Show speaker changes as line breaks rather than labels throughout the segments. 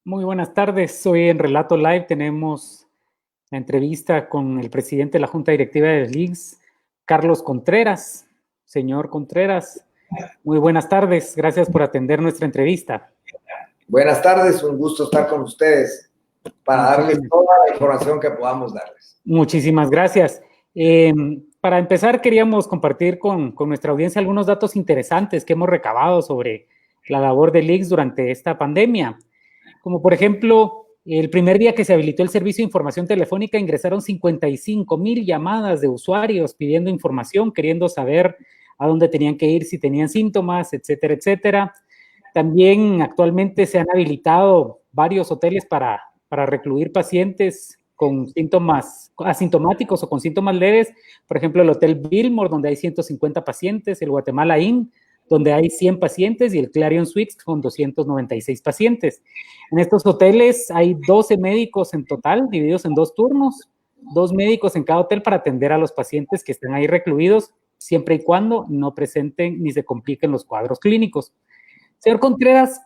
Muy buenas tardes. Hoy en Relato Live tenemos la entrevista con el presidente de la Junta Directiva de LIGS, Carlos Contreras. Señor Contreras, muy buenas tardes. Gracias por atender nuestra entrevista.
Buenas tardes, un gusto estar con ustedes para darles toda la información que podamos darles.
Muchísimas gracias. Para empezar, queríamos compartir con nuestra audiencia algunos datos interesantes que hemos recabado sobre la labor de LIGS durante esta pandemia. Como por ejemplo, el primer día que se habilitó el servicio de información telefónica ingresaron 55,000 llamadas de usuarios pidiendo información, queriendo saber a dónde tenían que ir, si tenían síntomas, etcétera, etcétera. También actualmente se han habilitado varios hoteles para recluir pacientes con síntomas asintomáticos o con síntomas leves. Por ejemplo, el Hotel Billmore, donde hay 150 pacientes, el Guatemala Inn, donde hay 100 pacientes, y el Clarion Suites con 296 pacientes. En estos hoteles hay 12 médicos en total, divididos en 2 turnos, 2 médicos en cada hotel para atender a los pacientes que están ahí recluidos, siempre y cuando no presenten ni se compliquen los cuadros clínicos. Señor Contreras,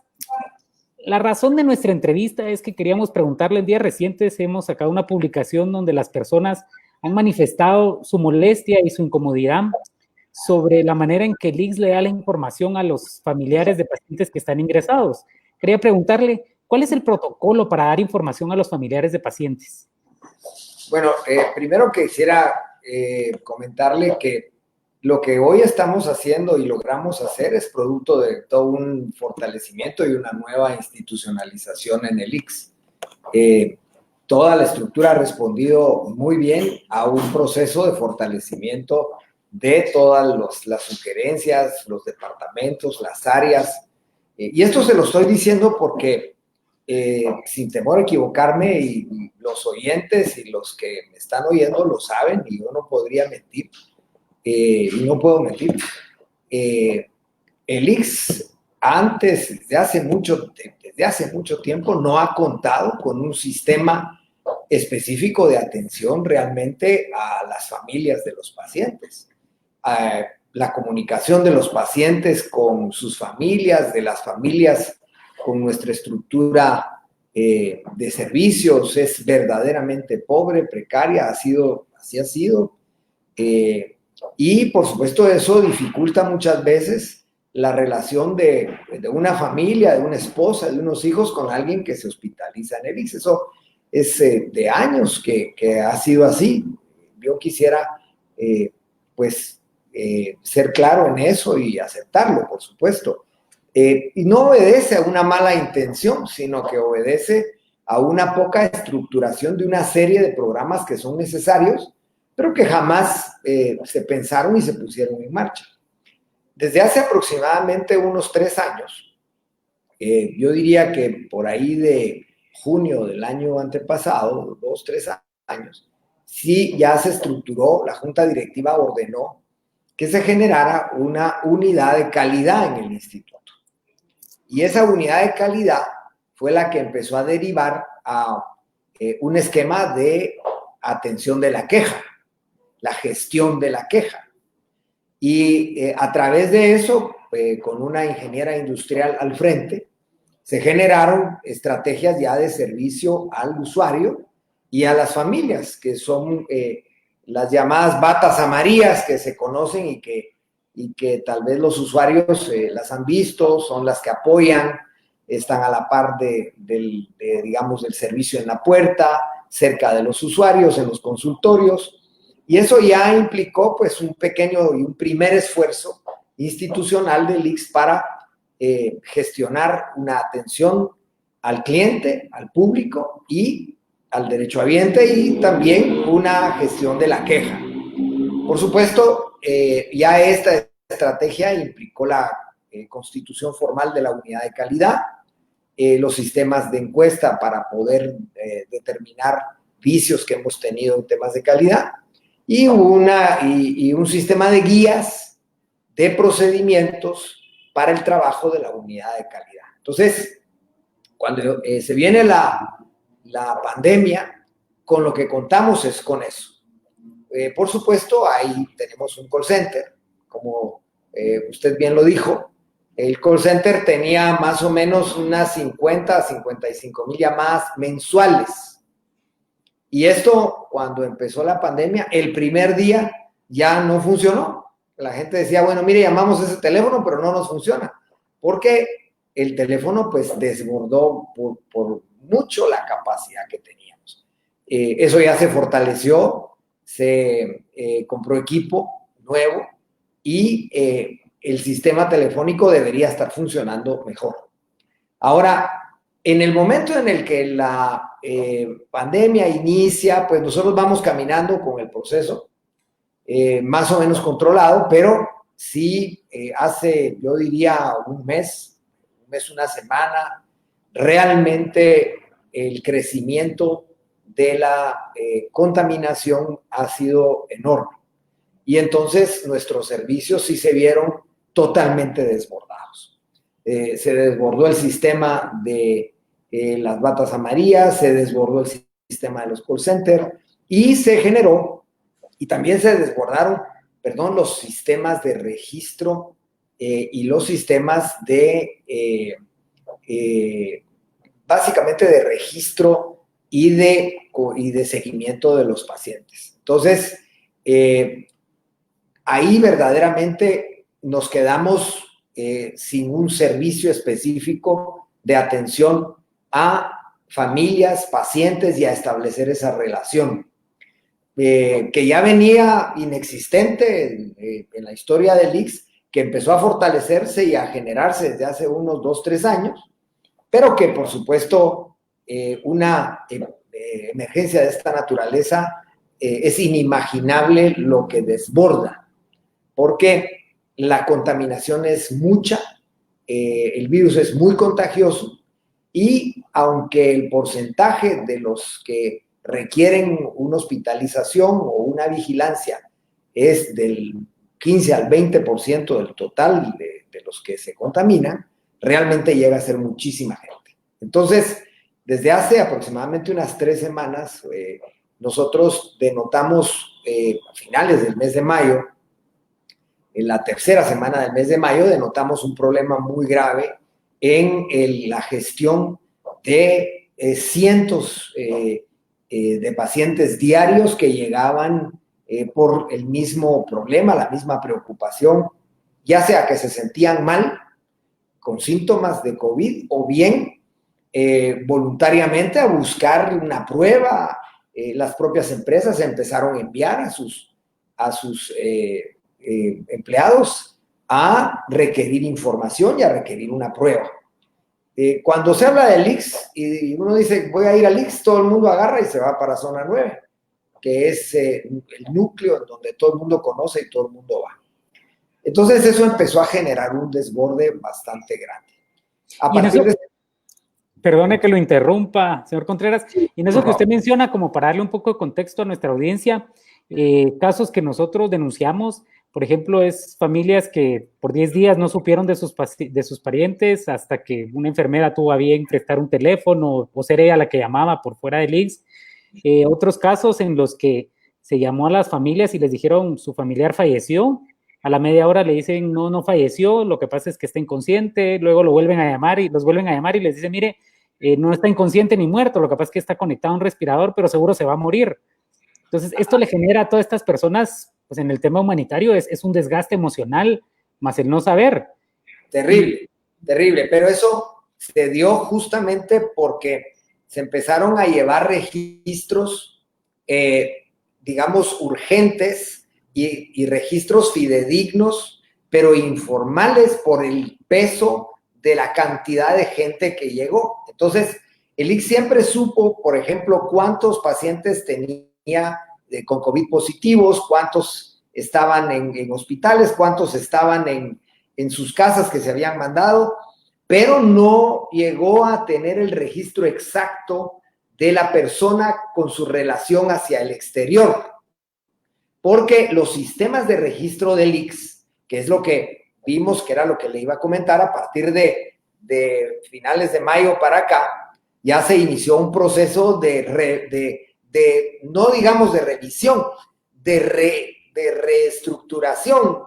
la razón de nuestra entrevista es que queríamos preguntarle, en días recientes hemos sacado una publicación donde las personas han manifestado su molestia y su incomodidad sobre la manera en que LIGS le da la información a los familiares de pacientes que están ingresados. Quería preguntarle, ¿cuál es el protocolo para dar información a los familiares de pacientes?
Bueno, primero quisiera comentarle que lo que hoy estamos haciendo y logramos hacer es producto de todo un fortalecimiento y una nueva institucionalización en el ICS. Toda la estructura ha respondido muy bien a un proceso de fortalecimiento de todas las sugerencias, los departamentos, las áreas. Y esto se lo estoy diciendo porque, sin temor a equivocarme, y los oyentes y los que me están oyendo lo saben, y yo no podría mentir, y no puedo mentir. El ICS antes, desde hace mucho tiempo, no ha contado con un sistema específico de atención realmente a las familias de los pacientes. La comunicación de los pacientes con sus familias, de las familias con nuestra estructura de servicios es verdaderamente pobre, precaria, así ha sido. Y por supuesto eso dificulta muchas veces la relación de una familia, de una esposa, de unos hijos con alguien que se hospitaliza en el ICS. Eso es de años que ha sido así. Yo quisiera ser claro en eso y aceptarlo, por supuesto. Y no obedece a una mala intención, sino que obedece a una poca estructuración de una serie de programas que son necesarios, pero que jamás se pensaron y se pusieron en marcha. Desde hace aproximadamente unos 3 años, yo diría que por ahí de junio del año antepasado, 2, 3 años, sí ya se estructuró, la Junta Directiva ordenó que se generara una unidad de calidad en el instituto. Y esa unidad de calidad fue la que empezó a derivar a un esquema de atención de la queja, la gestión de la queja. Y a través de eso, con una ingeniera industrial al frente, se generaron estrategias ya de servicio al usuario y a las familias, que son las llamadas batas amarillas que se conocen y que tal vez los usuarios las han visto, son las que apoyan, están a la par del servicio en la puerta, cerca de los usuarios, en los consultorios. Y eso ya implicó pues un pequeño y un primer esfuerzo institucional del ICS para gestionar una atención al cliente, al público y al derechohabiente, y también una gestión de la queja. Por supuesto, ya esta estrategia implicó la constitución formal de la unidad de calidad, los sistemas de encuesta para poder determinar vicios que hemos tenido en temas de calidad, y un sistema de guías, de procedimientos para el trabajo de la unidad de calidad. Entonces, cuando se viene la pandemia, con lo que contamos es con eso. Por supuesto, ahí tenemos un call center, como usted bien lo dijo, el call center tenía más o menos unas 50 a 55 mil llamadas mensuales. Y esto, cuando empezó la pandemia, el primer día ya no funcionó. La gente decía, bueno, mire, llamamos ese teléfono, pero no nos funciona. Porque el teléfono, pues, desbordó por mucho la capacidad que teníamos. Eso ya se fortaleció, se compró equipo nuevo y el sistema telefónico debería estar funcionando mejor. Ahora, en el momento en el que la pandemia inicia, pues nosotros vamos caminando con el proceso, más o menos controlado, pero sí hace, yo diría, un mes, una semana, realmente el crecimiento de la contaminación ha sido enorme. Y entonces nuestros servicios sí se vieron totalmente desbordados. Se desbordó el sistema de las batas amarillas, se desbordó el sistema de los call centers y se generó, y también se desbordaron, los sistemas de registro y los sistemas de, básicamente de registro y de seguimiento de los pacientes. Entonces, ahí verdaderamente nos quedamos sin un servicio específico de atención a familias, pacientes y a establecer esa relación, que ya venía inexistente en la historia del ICS, que empezó a fortalecerse y a generarse desde hace unos 2, 3 años, pero que por supuesto una emergencia de esta naturaleza es inimaginable lo que desborda, porque la contaminación es mucha, el virus es muy contagioso y aunque el porcentaje de los que requieren una hospitalización o una vigilancia es del 15 al 20% del total de los que se contaminan, realmente llega a ser muchísima gente. Entonces, desde hace aproximadamente unas 3 semanas, nosotros denotamos a finales del mes de mayo, en la tercera semana del mes de mayo, denotamos un problema muy grave en la gestión de cientos de pacientes diarios que llegaban por el mismo problema, la misma preocupación, ya sea que se sentían mal, con síntomas de COVID, o bien voluntariamente a buscar una prueba. Las propias empresas empezaron a enviar a sus empleados a requerir información y a requerir una prueba. Cuando se habla del ICS y uno dice voy a ir al ICS, todo el mundo agarra y se va para zona 9, que es el núcleo en donde todo el mundo conoce y todo el mundo va. Entonces eso empezó a generar un desborde bastante grande. A partir de...
Perdone que lo interrumpa, señor Contreras. Y en eso que usted menciona, como para darle un poco de contexto a nuestra audiencia, casos que nosotros denunciamos, por ejemplo, es familias que por 10 días no supieron de sus parientes hasta que una enfermera tuvo a bien prestar un teléfono o ser ella la que llamaba por fuera del ICS. Otros casos en los que se llamó a las familias y les dijeron su familiar falleció. A la media hora le dicen no falleció, lo que pasa es que está inconsciente. Luego los vuelven a llamar y les dicen, mire, no está inconsciente ni muerto, lo que pasa es que está conectado a un respirador, pero seguro se va a morir. Entonces, esto le genera a todas estas personas, pues en el tema humanitario es un desgaste emocional, más el no saber.
Terrible, terrible, pero eso se dio justamente porque se empezaron a llevar registros, digamos, urgentes y registros fidedignos, pero informales por el peso de la cantidad de gente que llegó. Entonces, el ICS siempre supo, por ejemplo, cuántos pacientes tenía con COVID positivos, cuántos estaban en hospitales, cuántos estaban en sus casas que se habían mandado, pero no llegó a tener el registro exacto de la persona con su relación hacia el exterior. Porque los sistemas de registro del ICS, que es lo que vimos que era lo que le iba a comentar, a partir de finales de mayo para acá, ya se inició un proceso no digamos de revisión, de reestructuración,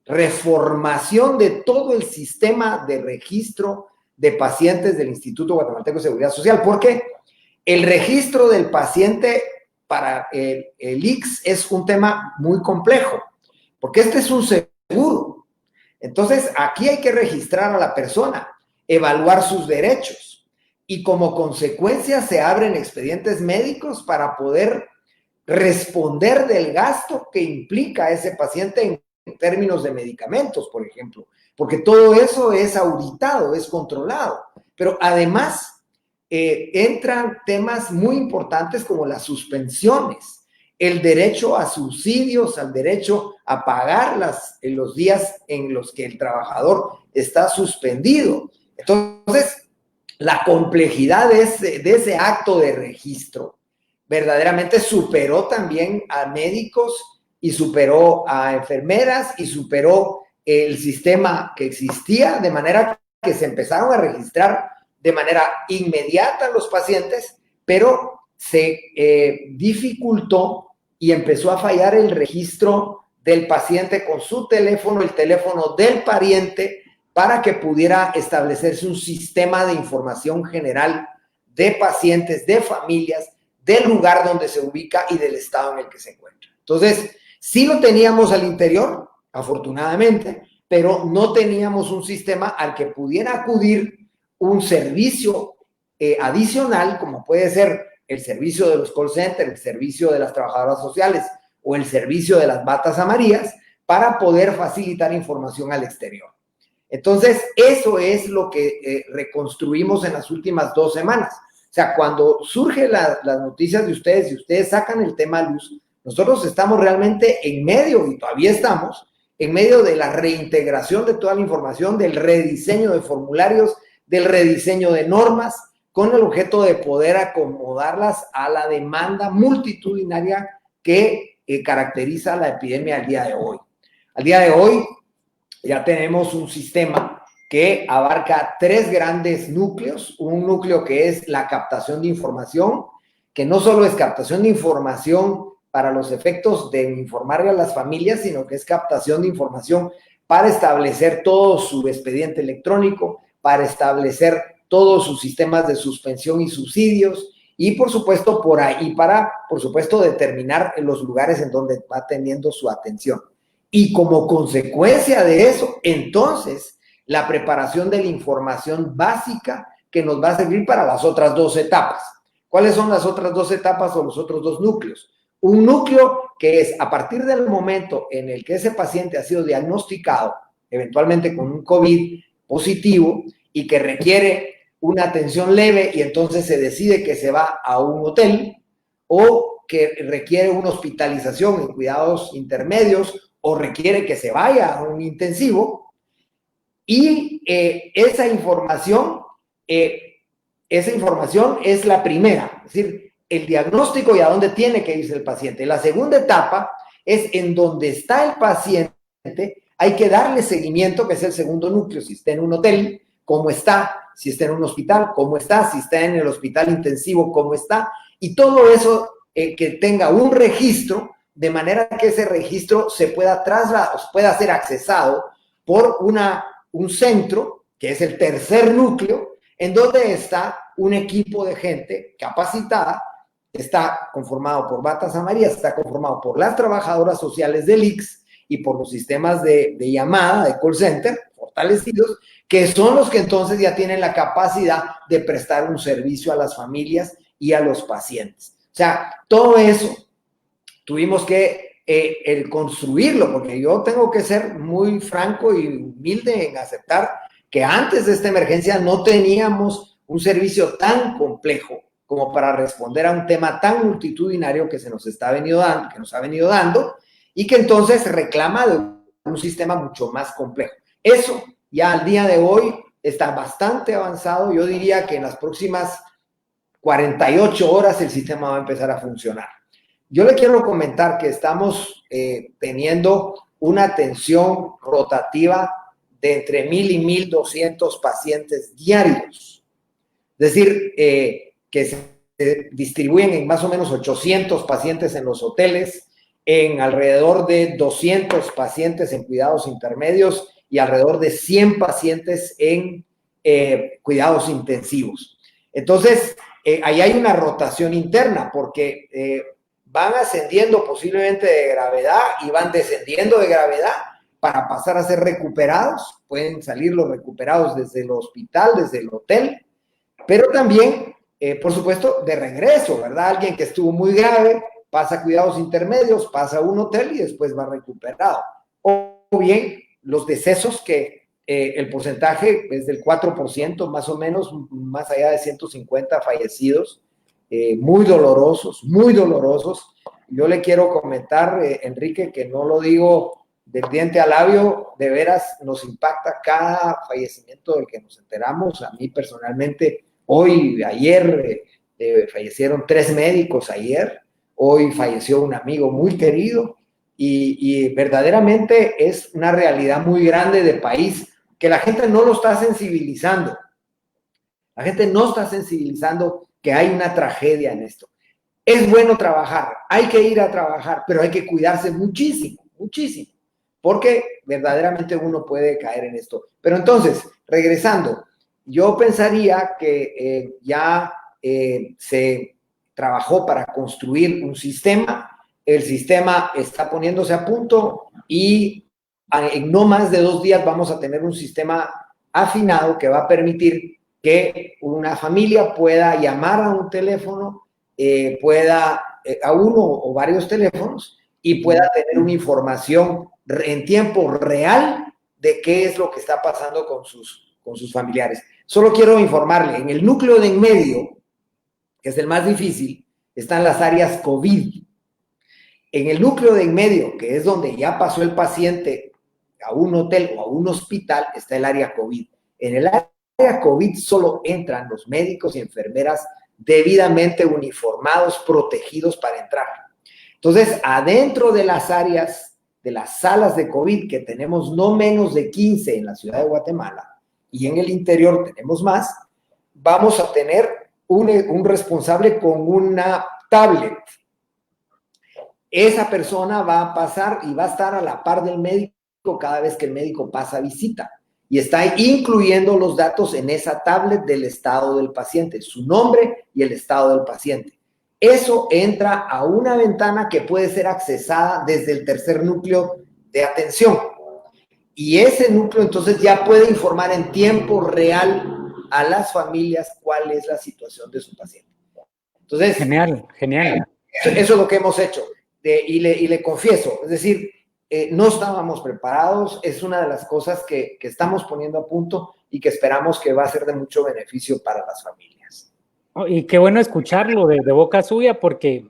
reformación de todo el sistema de registro de pacientes del Instituto Guatemalteco de Seguridad Social, porque el registro del paciente para el ICS es un tema muy complejo, porque este es un seguro. Entonces, aquí hay que registrar a la persona, evaluar sus derechos y como consecuencia se abren expedientes médicos para poder responder del gasto que implica ese paciente en términos de medicamentos, por ejemplo, porque todo eso es auditado, es controlado. Pero además entran temas muy importantes como las suspensiones, el derecho a subsidios, al derecho a pagar los días en los que el trabajador está suspendido. Entonces, la complejidad de ese acto de registro verdaderamente superó también a médicos y superó a enfermeras y superó el sistema que existía, de manera que se empezaron a registrar de manera inmediata a los pacientes, pero se dificultó y empezó a fallar el registro del paciente con su teléfono, el teléfono del pariente, para que pudiera establecerse un sistema de información general de pacientes, de familias, del lugar donde se ubica y del estado en el que se encuentra. Entonces, sí lo teníamos al interior, afortunadamente, pero no teníamos un sistema al que pudiera acudir un servicio adicional, como puede ser el servicio de los call centers, el servicio de las trabajadoras sociales o el servicio de las batas amarillas, para poder facilitar información al exterior. Entonces, eso es lo que reconstruimos en las últimas 2 semanas. O sea, cuando surgen las noticias de ustedes y ustedes sacan el tema a luz, nosotros estamos realmente en medio, y todavía estamos, en medio de la reintegración de toda la información, del rediseño de formularios, del rediseño de normas, con el objeto de poder acomodarlas a la demanda multitudinaria que caracteriza la epidemia al día de hoy. Al día de hoy ya tenemos un sistema que abarca 3 grandes núcleos. Un núcleo que es la captación de información, que no solo es captación de información para los efectos de informarle a las familias, sino que es captación de información para establecer todo su expediente electrónico, para establecer todos sus sistemas de suspensión y subsidios, y por supuesto por ahí para, por supuesto, determinar los lugares en donde va teniendo su atención. Y como consecuencia de eso, entonces, la preparación de la información básica que nos va a servir para las otras 2 etapas. ¿Cuáles son las otras 2 etapas o los otros 2 núcleos? Un núcleo que es a partir del momento en el que ese paciente ha sido diagnosticado, eventualmente con un COVID positivo, y que requiere una atención leve y entonces se decide que se va a un hotel, o que requiere una hospitalización en cuidados intermedios, o requiere que se vaya a un intensivo, y esa información es la primera, es decir, el diagnóstico y a dónde tiene que irse el paciente. La segunda etapa es en donde está el paciente, hay que darle seguimiento, que es el segundo núcleo. Si está en un hotel, ¿cómo está? Si está en un hospital, ¿cómo está? Si está en el hospital intensivo, ¿cómo está? Y todo eso que tenga un registro, de manera que ese registro se pueda ser accesado por un centro, que es el tercer núcleo, en donde está un equipo de gente capacitada, está conformado por batas amarillas, está conformado por las trabajadoras sociales del ICS y por los sistemas de llamada, de call center, fortalecidos, que son los que entonces ya tienen la capacidad de prestar un servicio a las familias y a los pacientes. O sea, todo eso tuvimos que construirlo, porque yo tengo que ser muy franco y humilde en aceptar que antes de esta emergencia no teníamos un servicio tan complejo como para responder a un tema tan multitudinario que nos ha venido dando, y que entonces reclama de un sistema mucho más complejo. Eso ya al día de hoy está bastante avanzado. Yo diría que en las próximas 48 horas el sistema va a empezar a funcionar. Yo le quiero comentar que estamos teniendo una atención rotativa de entre 1,000 y 1,200 pacientes diarios. Es decir, que se distribuyen en más o menos 800 pacientes en los hoteles, en alrededor de 200 pacientes en cuidados intermedios y alrededor de 100 pacientes en cuidados intensivos. Entonces, ahí hay una rotación interna porque van ascendiendo posiblemente de gravedad y van descendiendo de gravedad para pasar a ser recuperados. Pueden salir los recuperados desde el hospital, desde el hotel, pero también, por supuesto, de regreso, ¿verdad? Alguien que estuvo muy grave pasa a cuidados intermedios, pasa a un hotel y después va recuperado. O bien, los decesos que el porcentaje es del 4%, más o menos, más allá de 150 fallecidos, muy dolorosos, muy dolorosos. Yo le quiero comentar, Enrique, que no lo digo del diente al labio, de veras nos impacta cada fallecimiento del que nos enteramos. A mí personalmente, ayer, fallecieron 3 médicos ayer, hoy falleció un amigo muy querido y verdaderamente es una realidad muy grande de país que la gente no lo está sensibilizando. La gente no está sensibilizando que hay una tragedia en esto. Es bueno trabajar, hay que ir a trabajar, pero hay que cuidarse muchísimo, muchísimo, porque verdaderamente uno puede caer en esto. Pero entonces, regresando, yo pensaría que ya se trabajó para construir un sistema, el sistema está poniéndose a punto y en no más de 2 días vamos a tener un sistema afinado que va a permitir que una familia pueda llamar a un teléfono, a uno o varios teléfonos y pueda tener una información en tiempo real de qué es lo que está pasando con sus familiares. Solo quiero informarle, en el núcleo de en medio, que es el más difícil, están las áreas COVID. En el núcleo de en medio, que es donde ya pasó el paciente a un hotel o a un hospital, está el área COVID. En el área COVID solo entran los médicos y enfermeras debidamente uniformados, protegidos para entrar. Entonces, adentro de las áreas, de las salas de COVID, que tenemos no menos de 15 en la ciudad de Guatemala, y en el interior tenemos más, vamos a tener un responsable con una tablet. Esa persona va a pasar y va a estar a la par del médico cada vez que el médico pasa visita. Y está incluyendo los datos en esa tablet del estado del paciente, su nombre y el estado del paciente. Eso entra a una ventana que puede ser accesada desde el tercer núcleo de atención. Y ese núcleo entonces ya puede informar en tiempo real a las familias cuál es la situación de su paciente. Entonces,
genial, genial.
Eso es lo que hemos hecho. Y le confieso, es decir, no estábamos preparados, es una de las cosas que estamos poniendo a punto y que esperamos que va a ser de mucho beneficio para las familias.
Y qué bueno escucharlo de boca suya, porque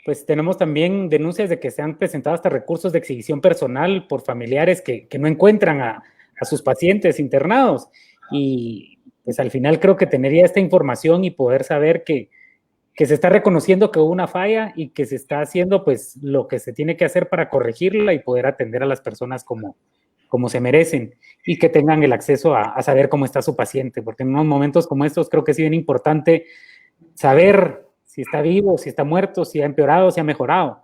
pues tenemos también denuncias de que se han presentado hasta recursos de exhibición personal por familiares que no encuentran a sus pacientes internados. Y pues al final creo que tener esta información y poder saber que se está reconociendo que hubo una falla y que se está haciendo pues lo que se tiene que hacer para corregirla y poder atender a las personas como se merecen y que tengan el acceso a saber cómo está su paciente, porque en unos momentos como estos creo que es bien importante saber si está vivo, si está muerto, si ha empeorado, si ha mejorado.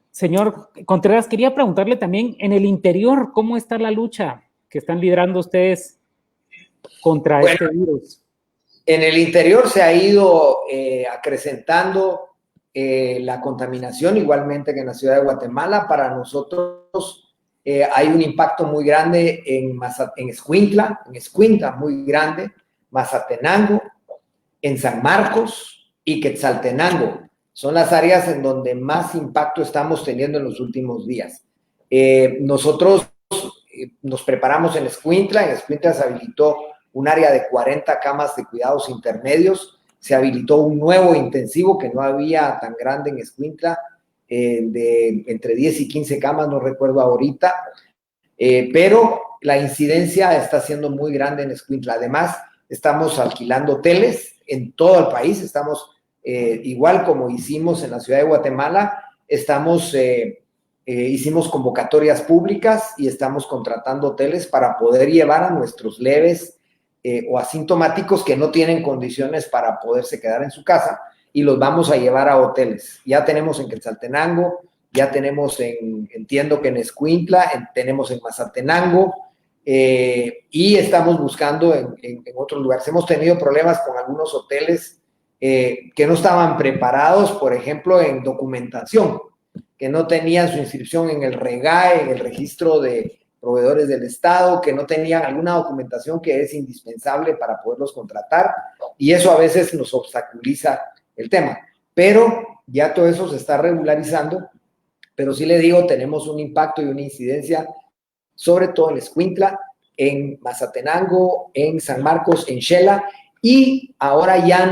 Señor Contreras, quería preguntarle también, en el interior, ¿cómo está la lucha que están liderando ustedes contra este virus?
En el interior se ha ido acrecentando la contaminación, igualmente que en la ciudad de Guatemala. Para nosotros hay un impacto muy grande en Escuintla, muy grande, Mazatenango, en San Marcos y Quetzaltenango. Son las áreas en donde más impacto estamos teniendo en los últimos días. Nosotros nos preparamos en Escuintla se habilitó un área de 40 camas de cuidados intermedios, se habilitó un nuevo intensivo que no había tan grande en Escuintla, de entre 10 y 15 camas, no recuerdo ahorita, pero la incidencia está siendo muy grande en Escuintla. Además, estamos alquilando hoteles en todo el país, estamos, igual como hicimos en la ciudad de Guatemala, hicimos convocatorias públicas y estamos contratando hoteles para poder llevar a nuestros leves o asintomáticos que no tienen condiciones para poderse quedar en su casa y los vamos a llevar a hoteles. Ya tenemos en Quetzaltenango, ya tenemos entiendo que en Escuintla, tenemos en Mazatenango, y estamos buscando en otros lugares. Hemos tenido problemas con algunos hoteles que no estaban preparados, por ejemplo, en documentación, que no tenían su inscripción en el REGAE, en el registro de proveedores del Estado, que no tenían alguna documentación que es indispensable para poderlos contratar, y eso a veces nos obstaculiza el tema. Pero ya todo eso se está regularizando, pero sí le digo, tenemos un impacto y una incidencia, sobre todo en Escuintla, en Mazatenango, en San Marcos, en Xela, y ahora ya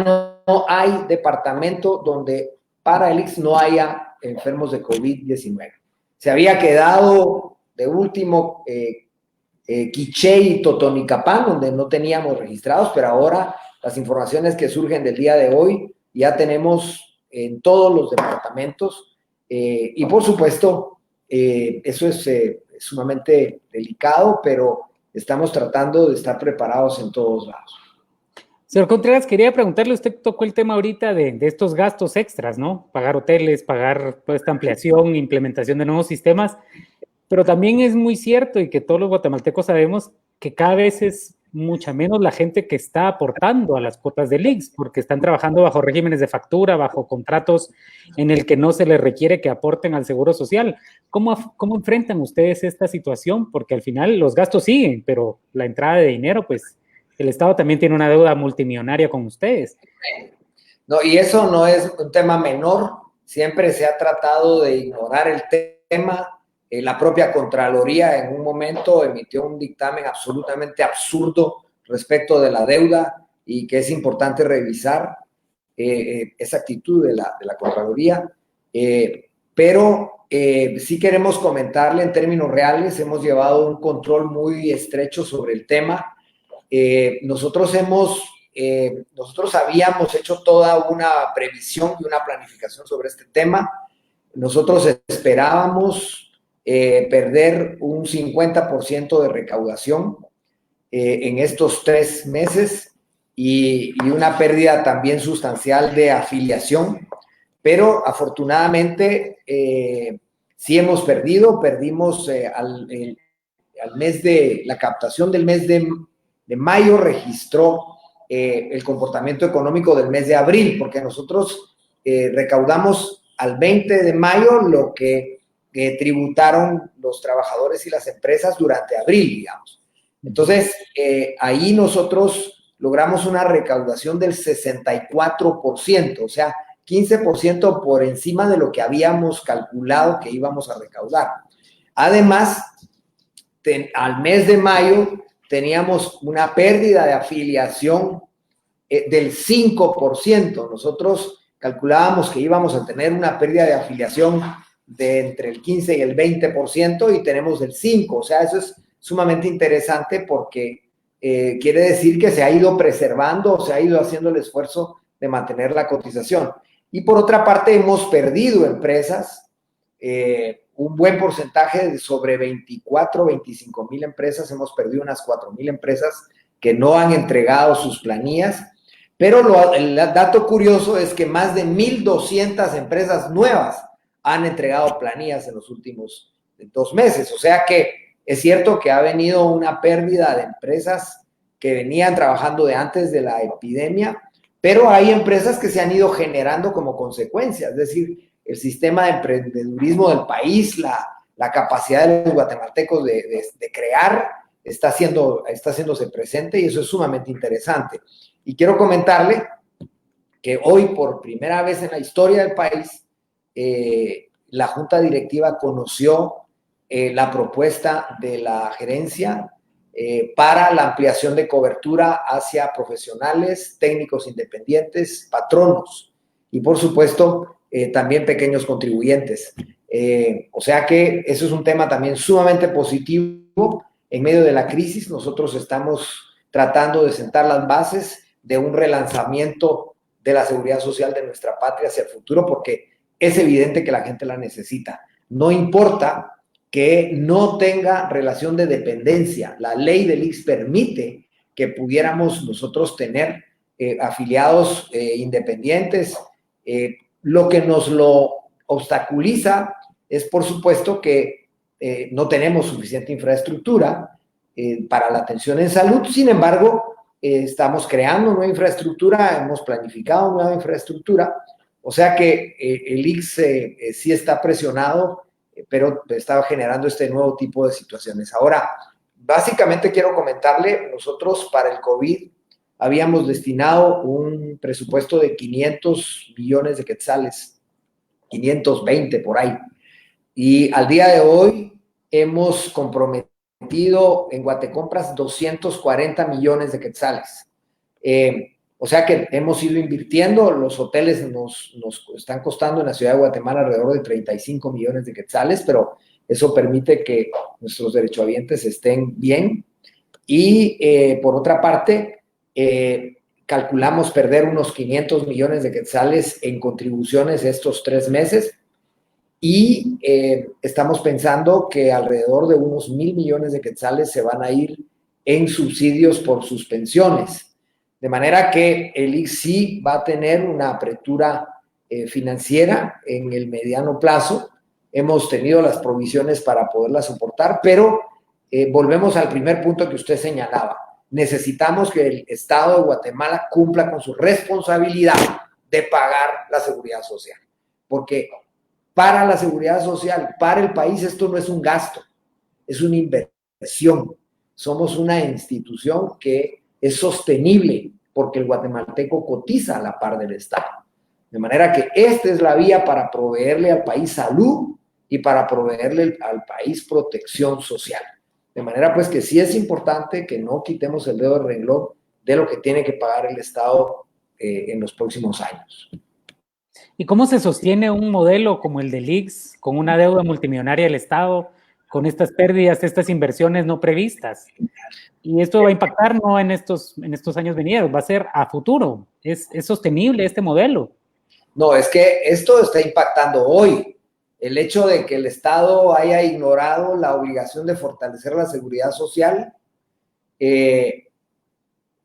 no hay departamento donde para el IX no haya enfermos de COVID-19. Se había quedado de último Quiché y Totonicapán, donde no teníamos registrados, pero ahora las informaciones que surgen del día de hoy ya tenemos en todos los departamentos, y por supuesto eso es sumamente delicado, pero estamos tratando de estar preparados en todos lados.
Señor Contreras, quería preguntarle, usted tocó el tema ahorita de estos gastos extras, ¿no? Pagar hoteles, pagar toda esta ampliación, implementación de nuevos sistemas, pero también es muy cierto y que todos los guatemaltecos sabemos que cada vez es mucha menos la gente que está aportando a las cuotas del IX, porque están trabajando bajo regímenes de factura, bajo contratos en el que no se les requiere que aporten al Seguro Social. ¿Cómo enfrentan ustedes esta situación? Porque al final los gastos siguen, pero la entrada de dinero, pues el Estado también tiene una deuda multimillonaria con ustedes.
No, y eso no es un tema menor, siempre se ha tratado de ignorar el tema. La propia Contraloría en un momento emitió un dictamen absolutamente absurdo respecto de la deuda, y que es importante revisar esa actitud de la Contraloría. Pero sí queremos comentarle en términos reales, hemos llevado un control muy estrecho sobre el tema. Nosotros habíamos hecho toda una previsión y una planificación sobre este tema. Nosotros esperábamos perder un 50% de recaudación en estos 3 meses, y una pérdida también sustancial de afiliación, pero afortunadamente sí hemos perdimos al mes de la captación del mes de mayo registró el comportamiento económico del mes de abril, porque nosotros recaudamos al 20 de mayo lo que tributaron los trabajadores y las empresas durante abril, digamos. Entonces, ahí nosotros logramos una recaudación del 64%, o sea, 15% por encima de lo que habíamos calculado que íbamos a recaudar. Además, al mes de mayo teníamos una pérdida de afiliación del 5%. Nosotros calculábamos que íbamos a tener una pérdida de afiliación de entre el 15 y el 20%, y tenemos el 5%. O sea, eso es sumamente interesante, porque quiere decir que se ha ido preservando, se ha ido haciendo el esfuerzo de mantener la cotización. Y por otra parte, hemos perdido empresas, un buen porcentaje, de sobre 24, 25 mil empresas, hemos perdido unas 4 mil empresas que no han entregado sus planillas, pero el dato curioso es que más de 1,200 empresas nuevas han entregado planillas en los últimos 2 meses, o sea que es cierto que ha venido una pérdida de empresas que venían trabajando de antes de la epidemia, pero hay empresas que se han ido generando como consecuencia, es decir, el sistema de emprendedurismo del país, la capacidad de los guatemaltecos de crear, está haciéndose presente, y eso es sumamente interesante. Y quiero comentarle que hoy, por primera vez en la historia del país, la Junta Directiva conoció la propuesta de la gerencia para la ampliación de cobertura hacia profesionales, técnicos independientes, patronos y, por supuesto, también pequeños contribuyentes. O sea que eso es un tema también sumamente positivo. En medio de la crisis, nosotros estamos tratando de sentar las bases de un relanzamiento de la seguridad social de nuestra patria hacia el futuro, porque es evidente que la gente la necesita. No importa que no tenga relación de dependencia. La ley del IX permite que pudiéramos nosotros tener afiliados independientes. Lo que nos lo obstaculiza es por supuesto que no tenemos suficiente infraestructura para la atención en salud. Sin embargo, estamos creando nueva infraestructura, hemos planificado nueva infraestructura, o sea que el ICS sí está presionado, pero está generando este nuevo tipo de situaciones. Ahora, básicamente quiero comentarle, nosotros para el COVID habíamos destinado un presupuesto de 500 millones de quetzales, 520 por ahí, y al día de hoy hemos comprometido en Guatecompras 240 millones de quetzales. O sea que hemos ido invirtiendo, los hoteles nos están costando en la ciudad de Guatemala alrededor de 35 millones de quetzales, pero eso permite que nuestros derechohabientes estén bien. Y por otra parte, calculamos perder unos 500 millones de quetzales en contribuciones estos 3 meses. Y estamos pensando que alrededor de unos 1,000 millones de quetzales se van a ir en subsidios por suspensiones. De manera que el ICSI va a tener una apertura financiera en el mediano plazo. Hemos tenido las provisiones para poderla soportar, pero volvemos al primer punto que usted señalaba. Necesitamos que el Estado de Guatemala cumpla con su responsabilidad de pagar la seguridad social. Porque para la seguridad social, para el país, esto no es un gasto, es una inversión. Somos una institución que es sostenible porque el guatemalteco cotiza a la par del Estado. De manera que esta es la vía para proveerle al país salud y para proveerle al país protección social. De manera pues que sí es importante que no quitemos el dedo del renglón de lo que tiene que pagar el Estado en los próximos años.
¿Y cómo se sostiene un modelo como el del ICS con una deuda multimillonaria del Estado, con estas pérdidas, estas inversiones no previstas? Y esto va a impactar no en estos años venideros, va a ser a futuro. ¿Es sostenible este modelo?
No, es que esto está impactando hoy. El hecho de que el Estado haya ignorado la obligación de fortalecer la seguridad social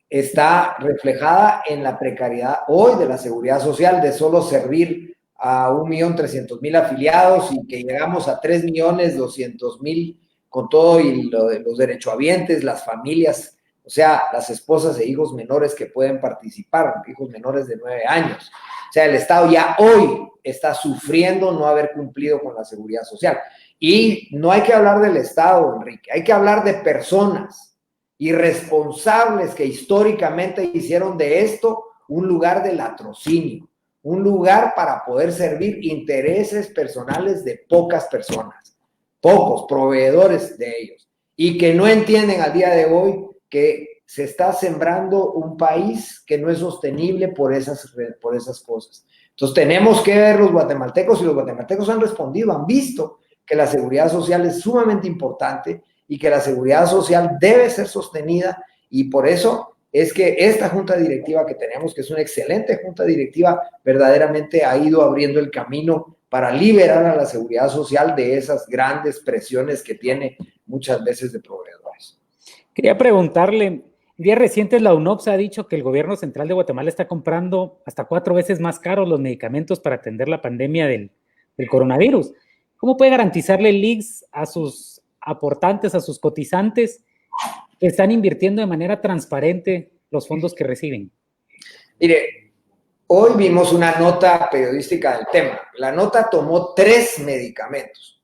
está reflejada en la precariedad hoy de la seguridad social, de solo servir a 1.300.000 afiliados y que llegamos a 3.200.000 con todo y los derechohabientes, las familias, o sea, las esposas e hijos menores que pueden participar, hijos menores de 9 años. O sea, el Estado ya hoy está sufriendo no haber cumplido con la seguridad social. Y no hay que hablar del Estado, Enrique, hay que hablar de personas irresponsables que históricamente hicieron de esto un lugar de latrocinio, un lugar para poder servir intereses personales de pocas personas, pocos proveedores de ellos, y que no entienden al día de hoy que se está sembrando un país que no es sostenible por esas cosas. Entonces tenemos que ver los guatemaltecos, y los guatemaltecos han respondido, han visto que la seguridad social es sumamente importante y que la seguridad social debe ser sostenida, y por eso es que esta junta directiva que tenemos, que es una excelente junta directiva, verdaderamente ha ido abriendo el camino para liberar a la seguridad social de esas grandes presiones que tiene muchas veces de proveedores.
Quería preguntarle, en días recientes la UNOPS ha dicho que el gobierno central de Guatemala está comprando hasta 4 veces más caros los medicamentos para atender la pandemia del coronavirus. ¿Cómo puede garantizarle el ICS a sus aportantes, a sus cotizantes, que están invirtiendo de manera transparente los fondos que reciben?
Mire, hoy vimos una nota periodística del tema. La nota tomó 3 medicamentos.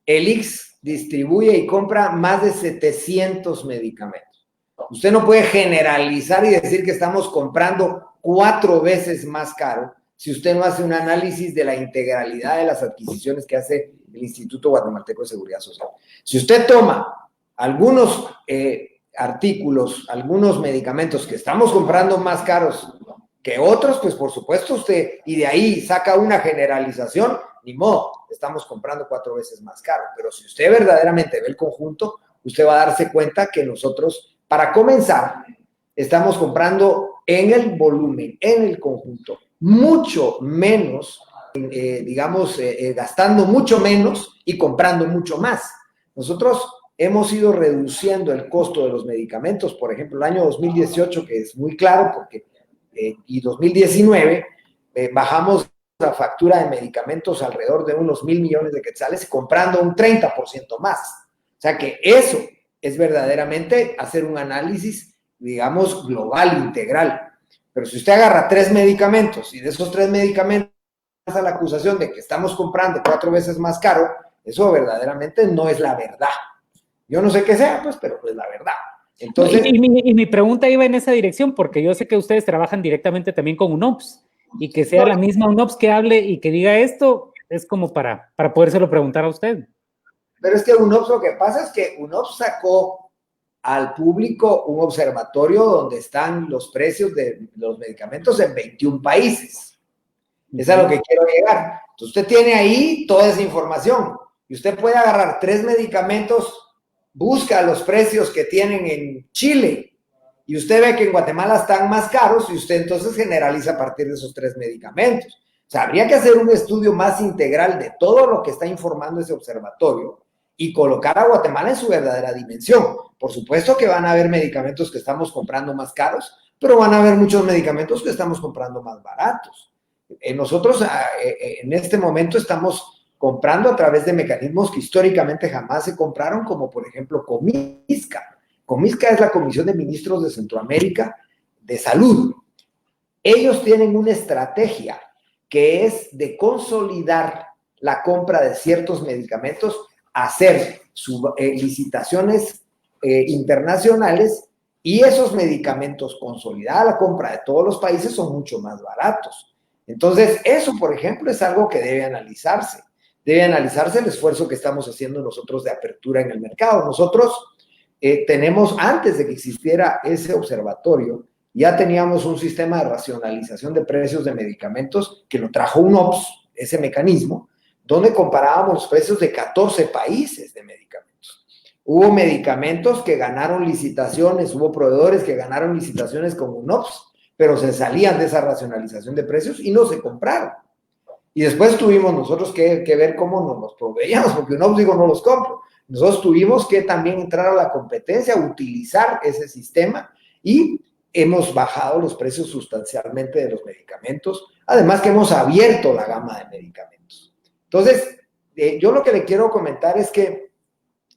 El ICS distribuye y compra más de 700 medicamentos. Usted no puede generalizar y decir que estamos comprando 4 veces más caro si usted no hace un análisis de la integralidad de las adquisiciones que hace el Instituto Guatemalteco de Seguridad Social. Si usted toma algunos artículos, algunos medicamentos que estamos comprando más caros que otros, pues por supuesto usted, y de ahí saca una generalización, ni modo, estamos comprando 4 veces más caro. Pero si usted verdaderamente ve el conjunto, usted va a darse cuenta que nosotros, para comenzar, estamos comprando en el volumen, en el conjunto, mucho menos, gastando mucho menos y comprando mucho más. Nosotros hemos ido reduciendo el costo de los medicamentos, por ejemplo, el año 2018, que es muy claro, porque y 2019, bajamos la factura de medicamentos alrededor de unos 1,000 millones de quetzales, comprando un 30% más. O sea que eso es verdaderamente hacer un análisis, digamos, global, integral. Pero si usted agarra 3 medicamentos y de esos 3 medicamentos a la acusación de que estamos comprando 4 veces más caro, eso verdaderamente no es la verdad. Yo no sé qué sea, pues, pero no es la verdad. Entonces,
y mi pregunta iba en esa dirección, porque yo sé que ustedes trabajan directamente también con UNOPS, y que sea la misma UNOPS que hable y que diga esto, es como para podérselo preguntar a usted.
Pero es que UNOPS, lo que pasa es que UNOPS sacó al público un observatorio donde están los precios de los medicamentos en 21 países. Es a lo que quiero llegar. Entonces, usted tiene ahí toda esa información y usted puede agarrar 3 medicamentos, busca los precios que tienen en Chile y usted ve que en Guatemala están más caros y usted entonces generaliza a partir de esos 3 medicamentos. O sea, habría que hacer un estudio más integral de todo lo que está informando ese observatorio y colocar a Guatemala en su verdadera dimensión. Por supuesto que van a haber medicamentos que estamos comprando más caros, pero van a haber muchos medicamentos que estamos comprando más baratos. Nosotros en este momento estamos comprando a través de mecanismos que históricamente jamás se compraron, como por ejemplo Comisca. Comisca es la Comisión de Ministros de Centroamérica de Salud. Ellos tienen una estrategia que es de consolidar la compra de ciertos medicamentos, hacer licitaciones internacionales y esos medicamentos consolidada la compra de todos los países son mucho más baratos. Entonces, eso, por ejemplo, es algo que debe analizarse. Debe analizarse el esfuerzo que estamos haciendo nosotros de apertura en el mercado. Nosotros tenemos, antes de que existiera ese observatorio, ya teníamos un sistema de racionalización de precios de medicamentos que lo trajo UNOPS, ese mecanismo, donde comparábamos los precios de 14 países de medicamentos. Hubo medicamentos que ganaron licitaciones, hubo proveedores que ganaron licitaciones con UNOPS, pero se salían de esa racionalización de precios y no se compraron. Y después tuvimos nosotros que ver cómo nos los proveíamos, porque UNOPS digo, no los compro. Nosotros tuvimos que también entrar a la competencia, utilizar ese sistema y hemos bajado los precios sustancialmente de los medicamentos, además que hemos abierto la gama de medicamentos. Entonces, yo lo que le quiero comentar es que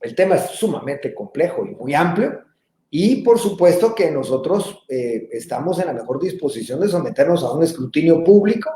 el tema es sumamente complejo y muy amplio, y por supuesto que nosotros estamos en la mejor disposición de someternos a un escrutinio público,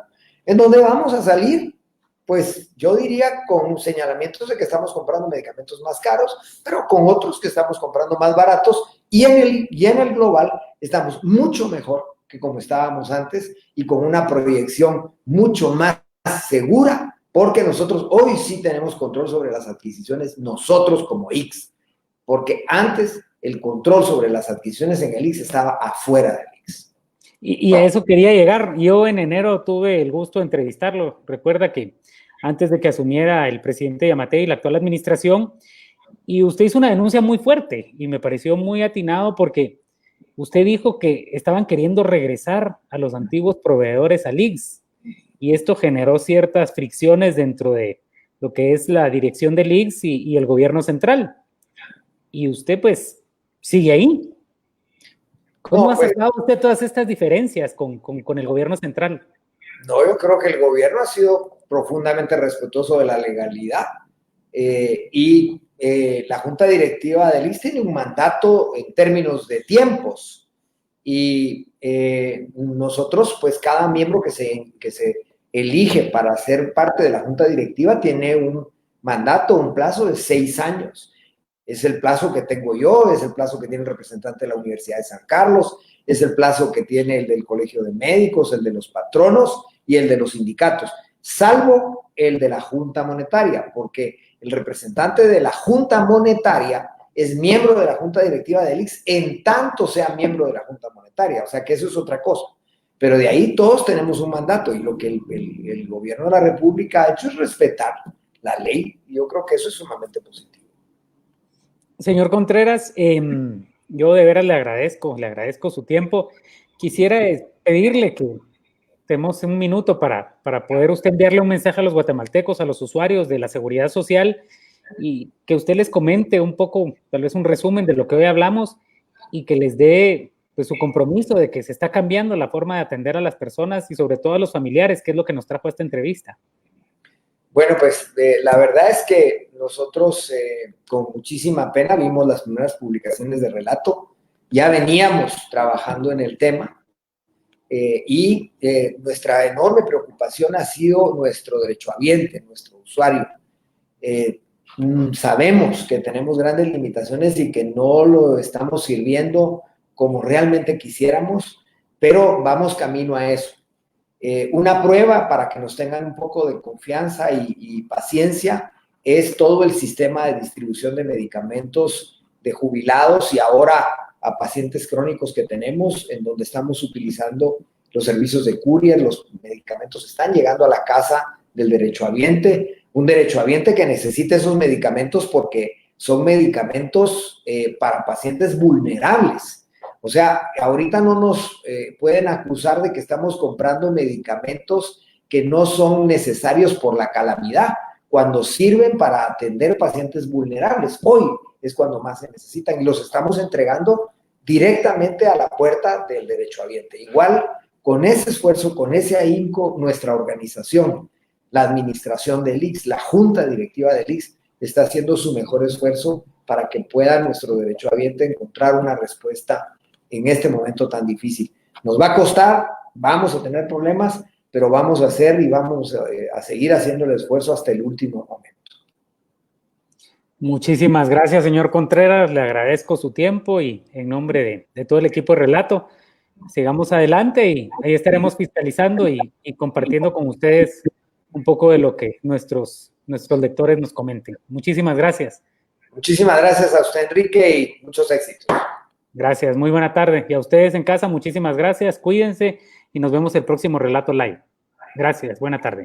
en donde vamos a salir, pues yo diría con señalamientos de que estamos comprando medicamentos más caros, pero con otros que estamos comprando más baratos, y en el global estamos mucho mejor que como estábamos antes y con una proyección mucho más segura, porque nosotros hoy sí tenemos control sobre las adquisiciones, nosotros como ICS, porque antes el control sobre las adquisiciones en el ICS estaba afuera del ICS.
Y a eso quería llegar. Yo en enero tuve el gusto de entrevistarlo. Recuerda que antes de que asumiera el presidente Yamatei y la actual administración, y usted hizo una denuncia muy fuerte y me pareció muy atinado porque usted dijo que estaban queriendo regresar a los antiguos proveedores al ICS y esto generó ciertas fricciones dentro de lo que es la dirección del ICS y el gobierno central. Y usted pues sigue ahí. ¿Cómo ha sacado usted todas estas diferencias con el gobierno central?
No, yo creo que el gobierno ha sido profundamente respetuoso de la legalidad y la junta directiva del ICS tiene un mandato en términos de tiempos y nosotros, pues cada miembro que se elige para ser parte de la junta directiva tiene un mandato, un plazo de 6 años. Es el plazo que tengo yo, es el plazo que tiene el representante de la Universidad de San Carlos, es el plazo que tiene el del Colegio de Médicos, el de los patronos y el de los sindicatos, salvo el de la Junta Monetaria, porque el representante de la Junta Monetaria es miembro de la Junta Directiva del ICS en tanto sea miembro de la Junta Monetaria, o sea que eso es otra cosa. Pero de ahí todos tenemos un mandato y lo que el gobierno de la República ha hecho es respetar la ley y yo creo que eso es sumamente positivo.
Señor Contreras, yo de veras le agradezco su tiempo. Quisiera pedirle que tenemos un minuto para poder usted enviarle un mensaje a los guatemaltecos, a los usuarios de la Seguridad Social y que usted les comente un poco, tal vez un resumen de lo que hoy hablamos y que les dé pues, su compromiso de que se está cambiando la forma de atender a las personas y sobre todo a los familiares, que es lo que nos trajo a esta entrevista.
Bueno, pues la verdad es que nosotros con muchísima pena vimos las primeras publicaciones de Relato, ya veníamos trabajando en el tema y nuestra enorme preocupación ha sido nuestro derechohabiente, nuestro usuario. Sabemos que tenemos grandes limitaciones y que no lo estamos sirviendo como realmente quisiéramos, pero vamos camino a eso. Una prueba para que nos tengan un poco de confianza y paciencia es todo el sistema de distribución de medicamentos de jubilados y ahora a pacientes crónicos que tenemos, en donde estamos utilizando los servicios de courier, los medicamentos están llegando a la casa del derechohabiente, un derechohabiente que necesita esos medicamentos porque son medicamentos para pacientes vulnerables. O sea, ahorita no nos pueden acusar de que estamos comprando medicamentos que no son necesarios por la calamidad, cuando sirven para atender pacientes vulnerables. Hoy es cuando más se necesitan y los estamos entregando directamente a la puerta del derechohabiente. Igual, con ese esfuerzo, con ese ahínco, nuestra organización, la administración del ICS, la junta directiva del ICS, está haciendo su mejor esfuerzo para que pueda nuestro derechohabiente encontrar una respuesta en este momento tan difícil. Nos va a costar, vamos a tener problemas, pero vamos a hacer y vamos a seguir haciendo el esfuerzo hasta el último momento.
Muchísimas gracias, señor Contreras. Le agradezco su tiempo y en nombre de todo el equipo de Relato, sigamos adelante y ahí estaremos fiscalizando y compartiendo con ustedes un poco de lo que nuestros lectores nos comenten. Muchísimas gracias.
Muchísimas gracias a usted, Enrique, y muchos éxitos.
Gracias, muy buena tarde. Y a ustedes en casa, muchísimas gracias. Cuídense y nos vemos el próximo Relato Live. Gracias, buena tarde.